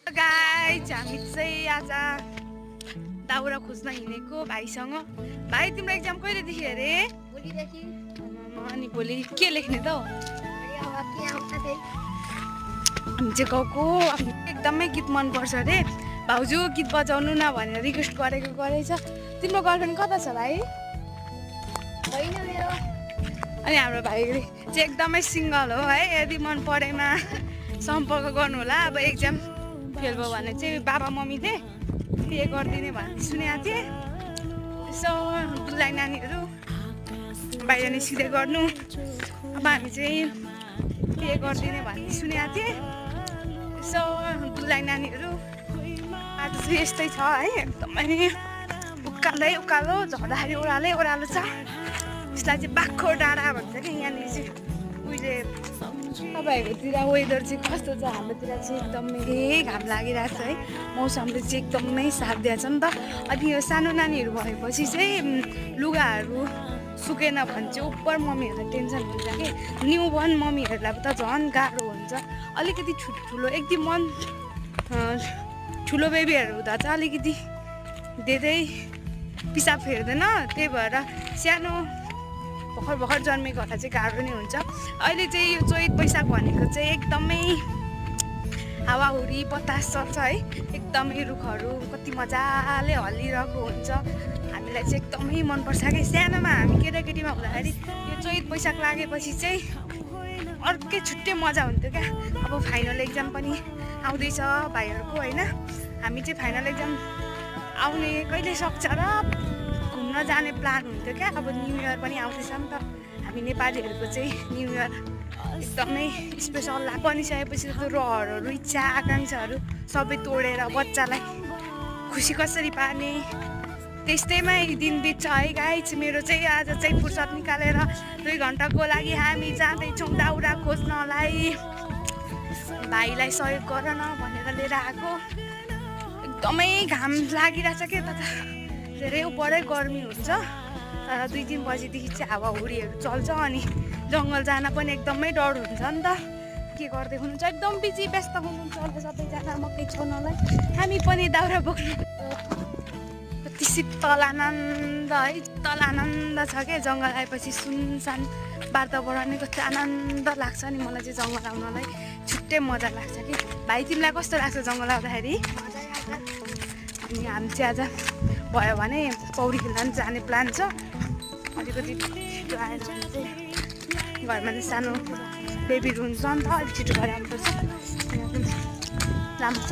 Guys हामी चाहिँ आज दाउरा खोज्न हिँडेको भाइसँग। भाइ तिम्रो एक्जाम कहिलेदेखि अरे? भोलिदेखि। अनि भोलि के लेख्ने त हौ? हामी चाहिँ गएको। एकदमै गीत मनपर्छ अरे। भाउजू गीत बजाउनु न भनेर रिक्वेस्ट गरेछ। तिम्रो गर्लफ्रेन्ड कता छ भाइ? होइन मेरो। अनि हाम्रो भाइ चाहिँ एकदमै सिङ्गल हो है। यदि मन परेमा सम्पर्क गर्नु होला। अब एक्जाम फेल भयो भने चाहिँ बाबा मम्मीले बिहे गरिदिने भन्ने सुनेको थिएँ। यसो दुलाई नानीहरू बाहिर निस्किँदै गर्नु। अब हामी चाहिँ बिहे गरिदिने भन्ने सुनेको थिएँ। यसो दुलाई नानीहरू आज चाहिँ यस्तै छ है। एकदमै उकालो झर्दाखेरि ओह्रालो छ। यसलाई चाहिँ बाख्रो डाँडा भन्छ कि यहाँनिर चाहिँ। उहिले तपाईँहरूकोतिर वेदर चाहिँ कस्तो छ? हाम्रोतिर चाहिँ एकदमै घाम लागिरहेको छ है। मौसमले चाहिँ एकदमै साथ दिएछ नि त। अनि यो सानो नानीहरू भएपछि चाहिँ लुगाहरू सुकेन भने चाहिँ उपर मम्मीहरूलाई टेन्सन हुन्छ कि। न्यु बोर्न मम्मीहरूलाई त झन् गाह्रो हुन्छ। अलिकति ठुलो एकदम ठुलो बेबीहरू हुँदा चाहिँ अलिकति धेरै पिसाब फेर्दैन। त्यही भएर सानो भर्खर जन्मेकोहरूलाई चाहिँ गाह्रो नै हुन्छ। अहिले चाहिँ यो चैत वैशाख भनेको चाहिँ एकदमै हावाहुरी बतास चल्छ है। एकदमै रुखहरू कति मजाले हल्लिरहेको हुन्छ। हामीलाई चाहिँ एकदमै मनपर्छ कि। सानोमा हामी केटाकेटीमा हुँदाखेरि यो चैत वैशाख लागेपछि चाहिँ अर्कै छुट्टै मजा हुन्थ्यो क्या। अब फाइनल एक्जाम पनि आउँदैछ भाइहरूको होइन। हामी चाहिँ फाइनल एक्जाम आउने कहिले सक्छ र घुम्न जाने प्लान हुन्थ्यो क्या। अब न्यु इयर पनि आउँदैछ नि त। हामी नेपालीहरूको चाहिँ न्यु इयर एकदमै स्पेसल बनिसकेपछि त रहरहरू इच्छा आकाङ्क्षाहरू सबै तोडेर बच्चालाई खुसी कसरी पार्ने त्यस्तैमा दिन बित्छ है गाइज। मेरो चाहिँ आज चाहिँ फुर्सद निकालेर 2 घन्टाको लागि हामी जाँदैछौँ दाउरा खोज्नलाई। भाइलाई सहयोग गर न भनेर लिएर आएको। एकदमै घाम लागिरहेछ क्या। त धेरै उपरै गर्मी हुन्छ। तर 2-3 बजीदेखि चाहिँ हावाहुरीहरू चल्छ। अनि जङ्गल जान पनि एकदमै डर हुन्छ नि त। के गर्दै हुनुहुन्छ? एकदम बिजी व्यस्त हुनुहुन्छ होला सबैजना मकै छोड्नलाई। हामी पनि दाउरा बोक्नु। कति शीतल आनन्द है। शीतल आनन्द छ क्या। जङ्गल आएपछि सुनसान वातावरण नै कस्तो आनन्द लाग्छ नि। मलाई चाहिँ जङ्गल आउनलाई छुट्टै मजा लाग्छ कि। भाइ तिमीलाई कस्तो लाग्छ जङ्गल आउँदाखेरि? अनि हामी चाहिँ आज भयो भने पौडी खेल्न जाने प्लान छ। अलिकति छिटो आएर चाहिँ घरमा चाहिँ सानो बेबीहरू हुन्छ नि त। अलिक छिटो गरेर आउनुपर्छ। राम्रो